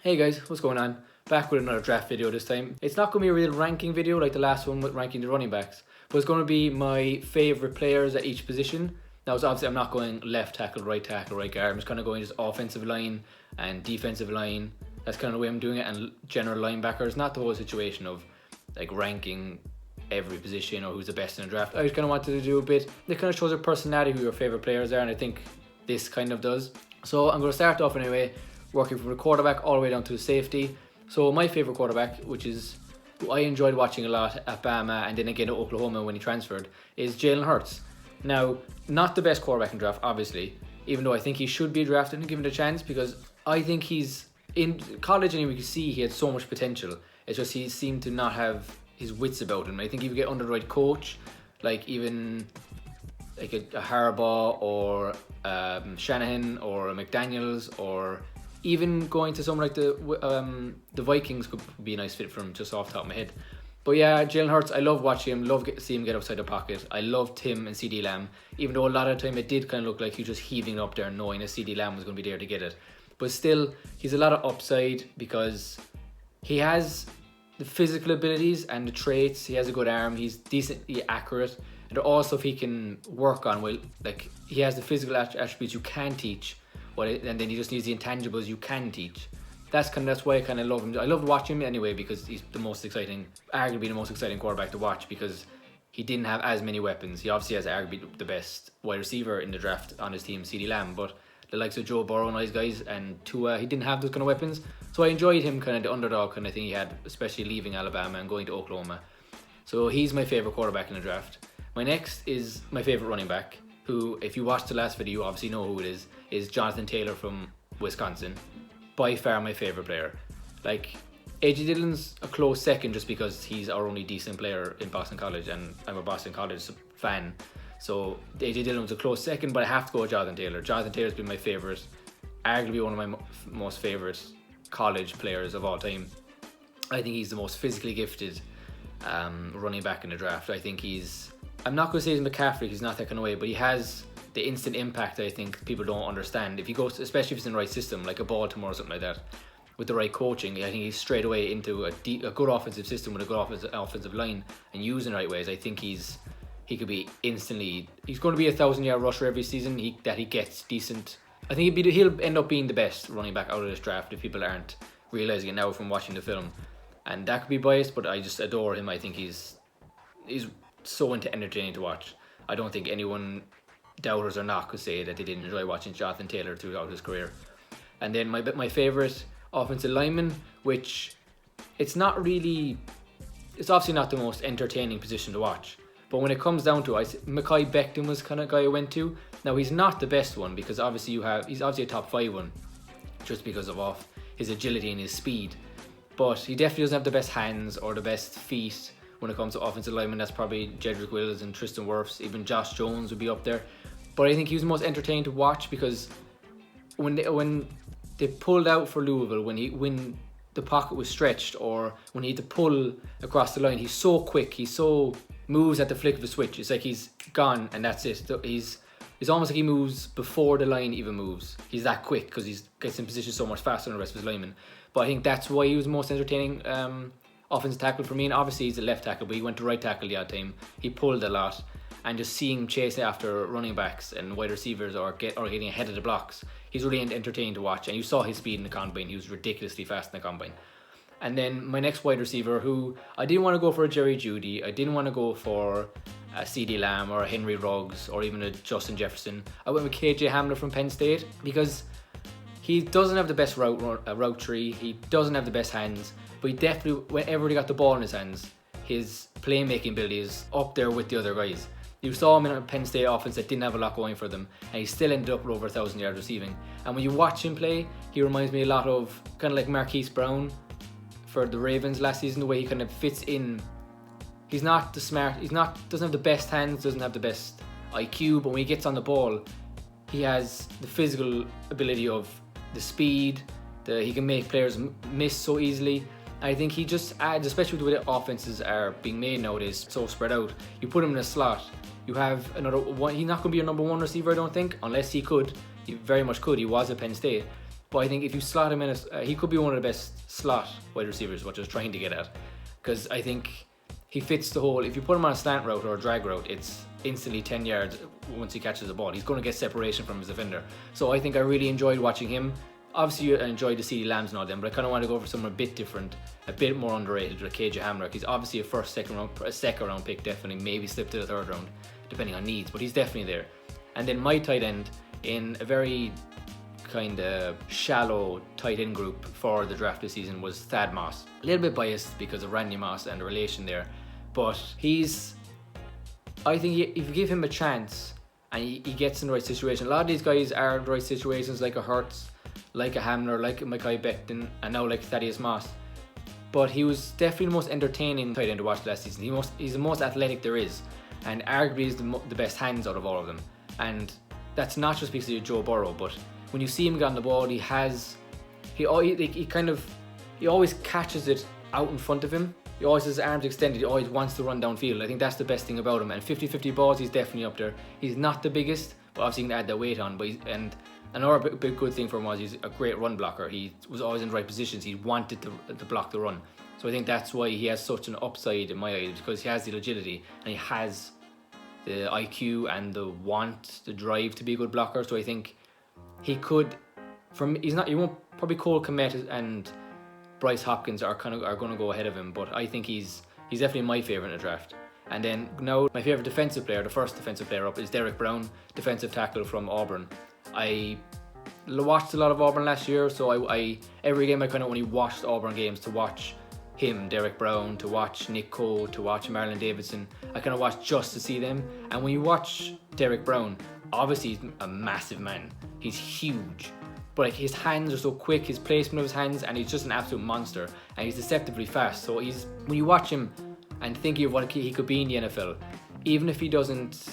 Hey guys, what's going on? Back with another draft video this time. It's not going to be a real ranking video like the last one with ranking the running backs, but it's going to be my favourite players at each position. Now, so obviously I'm not going left tackle, right guard. I'm just kind of going just offensive line and defensive line. That's kind of the way I'm doing it, and general linebackers, not the whole situation of like ranking every position or who's the best in the draft. I just kind of wanted to do a bit, it kind of shows your personality, who your favourite players are, and I think this kind of does. So I'm going to start off anyway, working from the quarterback all the way down to the safety. So my favourite quarterback, which is who I enjoyed watching a lot at Bama and then again at Oklahoma when he transferred, is Jalen Hurts. Now, not the best quarterback in draft, obviously, even though I think he should be drafted and given a chance, because I think he's in college and we could see he had so much potential. It's just he seemed to not have his wits about him. I think if you get under the right coach, like even like a Harbaugh or Shanahan or a McDaniels, or even going to someone like the Vikings could be a nice fit for him, just off the top of my head. But yeah, Jalen Hurts, I love watching him, see him get outside the pocket. I loved him and CD Lamb, even though a lot of the time it did kind of look like he was just heaving up there knowing that CD Lamb was going to be there to get it. But still, he's a lot of upside because he has the physical abilities and the traits. He has a good arm, he's decently accurate, and also if he can work on, well, like he has the physical attributes you can teach, and then he just needs the intangibles you can teach. That's why I kind of love him. I love watching him anyway because he's arguably the most exciting quarterback to watch, because he didn't have as many weapons. He obviously has arguably the best wide receiver in the draft on his team, CeeDee Lamb, but the likes of Joe Burrow and those guys and Tua, he didn't have those kind of weapons. So I enjoyed him, kind of the underdog kind of thing he had, especially leaving Alabama and going to Oklahoma. So he's my favourite quarterback in the draft. My next is my favourite running back, who, if you watched the last video, you obviously know who it is Jonathan Taylor from Wisconsin. By far my favourite player. Like, AJ Dillon's a close second just because he's our only decent player in Boston College, and I'm a Boston College fan. So AJ Dillon's a close second, but I have to go with Jonathan Taylor. Jonathan Taylor's been my favourite, arguably one of my most favourite college players of all time. I think he's the most physically gifted running back in the draft. I think I'm not going to say he's McCaffrey, he's not that kind of way, but he has the instant impact I think people don't understand. If he goes, especially if it's in the right system, like a Baltimore or something like that, with the right coaching, I think he's straight away into a good offensive system with a good offensive line and using the right ways. I think he could be instantly. He's going to be a 1,000-yard rusher every season. He gets decent. I think he'll end up being the best running back out of this draft if people aren't realizing it now from watching the film. And that could be biased, but I just adore him. I think he's so entertaining to watch. I don't think anyone, doubters or not, could say that they didn't enjoy watching Jonathan Taylor throughout his career. And then my favourite offensive lineman, which it's obviously not the most entertaining position to watch, but when it comes down to it, Mekhi Becton was kind of guy I went to. Now, he's not the best one because obviously he's obviously a top 5 one just because of his agility and his speed, but he definitely doesn't have the best hands or the best feet. When it comes to offensive linemen, that's probably Jedrick Wills and Tristan Wirfs. Even Josh Jones would be up there. But I think he was the most entertaining to watch because when they pulled out for Louisville, when the pocket was stretched or when he had to pull across the line, he's so quick. He so moves at the flick of a switch. It's like he's gone and that's it. It's almost like he moves before the line even moves. He's that quick because he gets in position so much faster than the rest of his linemen. But I think that's why he was most entertaining offensive tackle for me. And obviously he's a left tackle, but he went to right tackle the odd time. He pulled a lot, and just seeing him chase after running backs and wide receivers or getting ahead of the blocks, he's really entertaining to watch. And you saw his speed in the combine. He was ridiculously fast in the combine. And then my next wide receiver, who I didn't want to go for a Jerry Jeudy, I didn't want to go for a CeeDee Lamb or a Henry Ruggs or even a Justin Jefferson. I went with KJ Hamler from Penn State because he doesn't have the best route tree. He doesn't have the best hands, but he definitely, whenever he got the ball in his hands, his playmaking ability is up there with the other guys. You saw him in a Penn State offense that didn't have a lot going for them, and he still ended up with over 1,000 yards receiving. And when you watch him play, he reminds me a lot of kind of like Marquise Brown for the Ravens last season, the way he kind of fits in. He's not doesn't have the best hands, doesn't have the best IQ, but when he gets on the ball, he has the physical ability of the speed, he can make players miss so easily. I think he just adds, especially with the way the offenses are being made nowadays, so spread out. You put him in a slot, you have another one. He's not going to be your number 1 receiver, I don't think, unless he could. He very much could. He was at Penn State. But I think if you slot him in, he could be one of the best slot wide receivers, what I was trying to get at. Because I think he fits the whole, if you put him on a slant route or a drag route, it's instantly 10 yards once he catches the ball. He's going to get separation from his defender. So I think I really enjoyed watching him. Obviously, I enjoyed the CeeDee Lambs and all them, but I kind of want to go for someone a bit different, a bit more underrated, like KJ Hamler. He's obviously a second round pick, definitely, maybe slip to the third round, depending on needs, but he's definitely there. And then my tight end, in a very kind of shallow tight end group for the draft this season, was Thad Moss. A little bit biased because of Randy Moss and the relation there, but I think if you give him a chance and he gets in the right situation, a lot of these guys are in the right situations, like a Hurts, like a Hamler, like a Mekhi Becton, and now like Thaddeus Moss. But he was definitely the most entertaining tight end to watch last season. He's the most athletic there is, and arguably is the best hands out of all of them. And that's not just because of Joe Burrow, but when you see him get on the ball, he always catches it out in front of him. He always has his arms extended. He always wants to run downfield. I think that's the best thing about him. And 50-50 balls, he's definitely up there. He's not the biggest, but obviously you can add that weight on. But another big good thing for him was he's a great run blocker. He was always in the right positions. He wanted to block the run. So I think that's why he has such an upside in my eyes, because he has the agility and he has the IQ and the the drive to be a good blocker. So I think he could, you won't probably Cole Kmet and Bryce Hopkins are going to go ahead of him, but I think he's definitely my favourite in the draft. And then now my favourite defensive player, the first defensive player up, is Derek Brown, defensive tackle from Auburn. I watched a lot of Auburn last year, so I every game I kind of only watched Auburn games to watch him, Derek Brown, to watch Nick Cole, to watch Marlon Davidson. I kind of watched just to see them. And when you watch Derek Brown, obviously he's a massive man. He's huge. But like his hands are so quick, his placement of his hands, and he's just an absolute monster. And he's deceptively fast. So when you watch him and thinking of what he could be in the NFL, even if he doesn't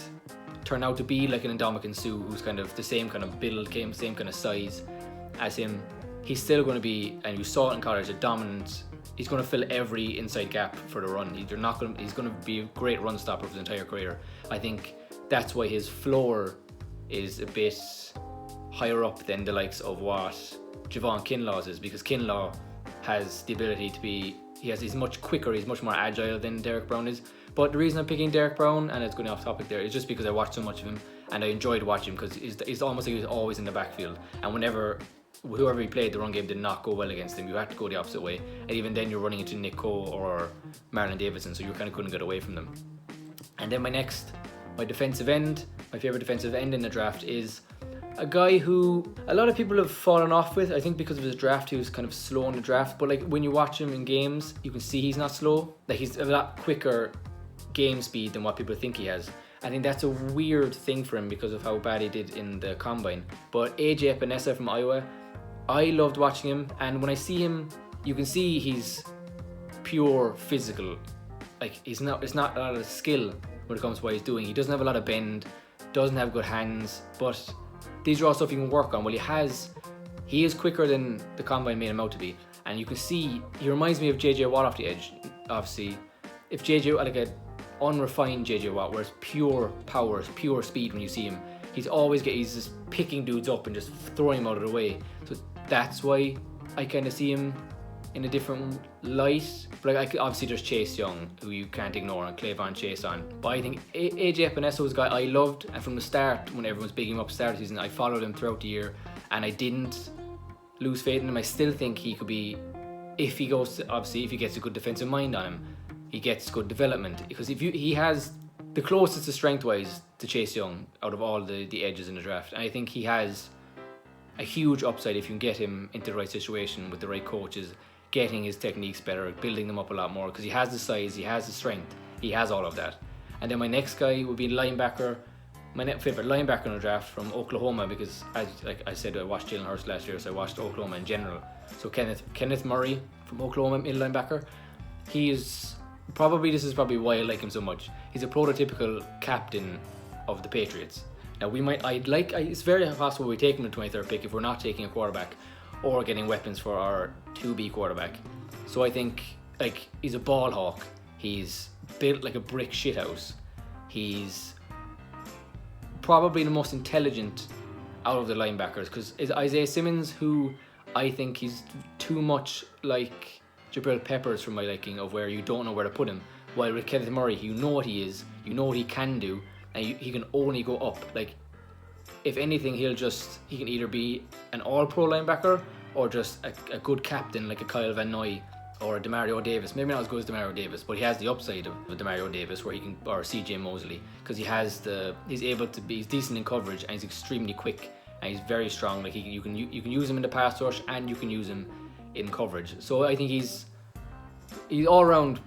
turn out to be like an Ndamukong Suh, who's kind of the same kind of build, same kind of size as him, he's still going to be, and you saw it in college, a dominant. He's going to fill every inside gap for the run. He's going to be a great run stopper for his entire career. I think that's why his floor is a bit higher up than the likes of what Javon Kinlaw's is, because Kinlaw has the ability to be, he's much quicker, he's much more agile than Derek Brown is. But the reason I'm picking Derek Brown, and it's going off topic there, is just because I watched so much of him and I enjoyed watching him, because he's almost like he was always in the backfield, and whoever he played, the run game did not go well against him. You had to go the opposite way, and even then you're running into Nick Cole or Marlon Davidson, so you kind of couldn't get away from them. And then my defensive end, my favourite defensive end in the draft is a guy who a lot of people have fallen off with. I think because of his draft, he was kind of slow in the draft, but like when you watch him in games, you can see he's not slow. Like he's a lot quicker game speed than what people think he has. I think that's a weird thing for him because of how bad he did in the combine. But AJ Epinesa from Iowa, I loved watching him, and when I see him, you can see he's pure physical. Like it's not a lot of skill when it comes to what he's doing. He doesn't have a lot of bend, doesn't have good hands, but these are all stuff you can work on. Well, he is quicker than the combine made him out to be, and you can see he reminds me of JJ Watt off the edge. Obviously, if JJ, like a unrefined JJ Watt, where it's pure power, it's pure speed when you see him. He's just picking dudes up and just throwing them out of the way. So that's why I kind of see him in a different light. But like, obviously there's Chase Young, who you can't ignore, and Clavon Chase on. But I think AJ Epinesa was a guy I loved, and from the start, when everyone's bigging him up start of the season, I followed him throughout the year, and I didn't lose faith in him. I still think he could be, if he gets a good defensive mind on him, he gets good development, because he has the closest to strength-wise to Chase Young out of all the edges in the draft, and I think he has a huge upside if you can get him into the right situation with the right coaches, getting his techniques better, building them up a lot more, because he has the size, he has the strength, he has all of that. And then my next guy would be linebacker, my favourite linebacker in the draft from Oklahoma, because like I said, I watched Jalen Hurts last year, so I watched Oklahoma in general. So Kenneth Murray from Oklahoma, middle linebacker, this is probably why I like him so much. He's a prototypical captain of the Patriots. Now it's very possible we take him in the 23rd pick if we're not taking a quarterback or getting weapons for our 2B quarterback. So I think like he's a ball hawk. He's built like a brick shithouse. He's probably the most intelligent out of the linebackers, because Isaiah Simmons, who I think he's too much like Jabril Peppers for my liking, of where you don't know where to put him. While with Kenneth Murray, you know what he is, you know what he can do, and he can only go up. Like, if anything, he can either be an all-pro linebacker or just a good captain like a Kyle Van Noy or a Demario Davis. Maybe not as good as Demario Davis, but he has the upside of Demario Davis, where he can, or CJ Mosley, because he's able to be, he's decent in coverage and he's extremely quick and he's very strong. Like, you can use him in the pass rush and you can use him in coverage. So I think he's all around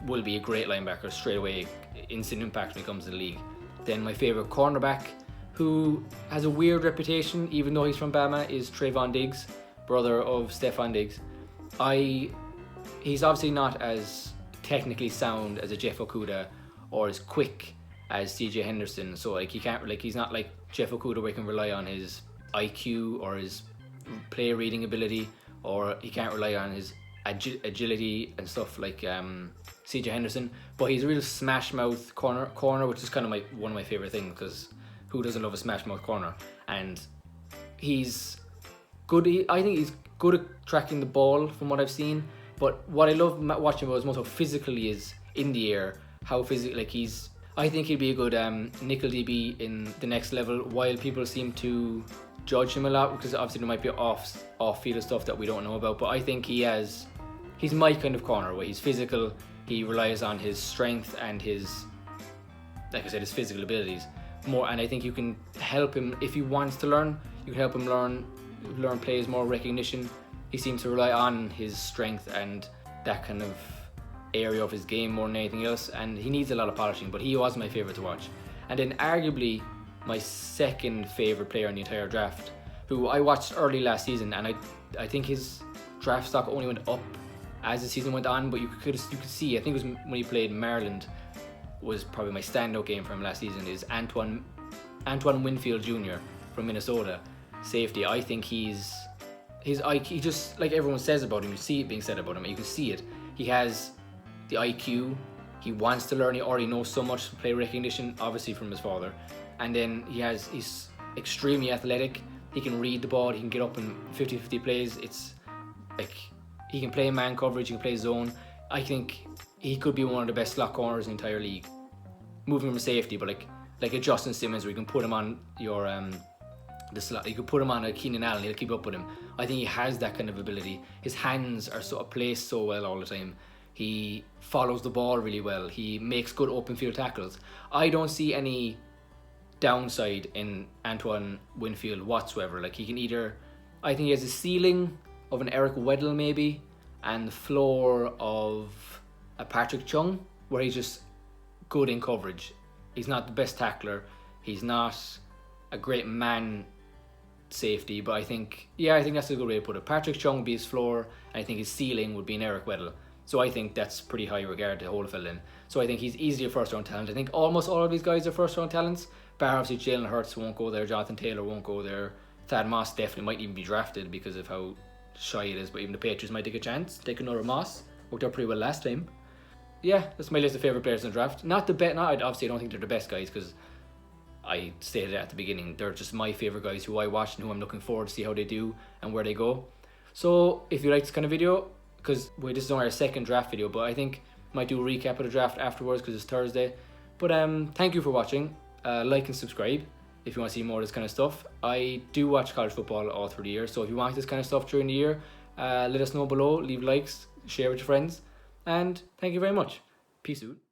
will be a great linebacker straight away, instant impact when he comes to the league. Then my favorite cornerback, who has a weird reputation even though he's from Bama, is Trayvon Diggs, brother of Stephon Diggs. He's obviously not as technically sound as a Jeff Okudah or as quick as CJ Henderson, so like he's not like Jeff Okudah where he can rely on his IQ or his play reading ability, or he can't rely on his agility and stuff like CJ Henderson. But he's a real smash mouth corner, which is kind of one of my favorite things, because who doesn't love a smash mouth corner? And he's good. I think he's good at tracking the ball from what I've seen. But what I love watching about is most how physical he is in the air. How physical, like I think he'd be a good nickel DB in the next level. While people seem to judge him a lot, because obviously there might be off field stuff that we don't know about. But I think he's my kind of corner, where he's physical. He relies on his strength and his physical abilities more. And I think you can help him if he wants to learn. You can help him learn plays, more recognition. He seems to rely on his strength and that kind of area of his game more than anything else, and he needs a lot of polishing, but he was my favourite to watch. And then arguably my second favourite player in the entire draft, who I watched early last season, and I think his draft stock only went up as the season went on, but you could see, I think it was when he played Maryland, was probably my standout game for him last season, is Antoine Winfield Jr. from Minnesota, safety. I think his IQ, just like everyone says about him, you see it being said about him, you can see it. He has the IQ, he wants to learn, he already knows so much play recognition, obviously from his father. And then he's extremely athletic, he can read the ball, he can get up in 50-50 plays. It's like, he can play man coverage, he can play zone. I think he could be one of the best slot corners in the entire league. Moving from safety, but like a Justin Simmons, where you can put him on your the slot, you could put him on a Keenan Allen, he'll keep up with him. I think he has that kind of ability. His hands are placed so well all the time. He follows the ball really well. He makes good open field tackles. I don't see any downside in Antoine Winfield whatsoever. Like, he can I think he has a ceiling of an Eric Weddle maybe, and the floor of a Patrick Chung, where he's just good in coverage. He's not the best tackler. He's not a great man safety, but I think that's a good way to put it. Patrick Chung would be his floor, and I think his ceiling would be an Eric Weddle. So I think that's pretty high regard to hold a fella in. So I think he's easily a first round talent. I think almost all of these guys are first round talents. Bar obviously Jalen Hurts won't go there, Jonathan Taylor won't go there, Thad Moss definitely might even be drafted because of how shy it is, but even the Patriots might take a chance, take another Moss. Worked out pretty well last time. Yeah, that's my list of favourite players in the draft. Obviously I don't think they're the best guys, because I stated it at the beginning, they're just my favourite guys who I watch and who I'm looking forward to see how they do and where they go. So if you like this kind of video, because this is only our second draft video, but I think I might do a recap of the draft afterwards because it's Thursday. But thank you for watching. Like and subscribe if you want to see more of this kind of stuff. I do watch college football all through the year, so if you want this kind of stuff during the year, let us know below, leave likes, share with your friends, and thank you very much. Peace out.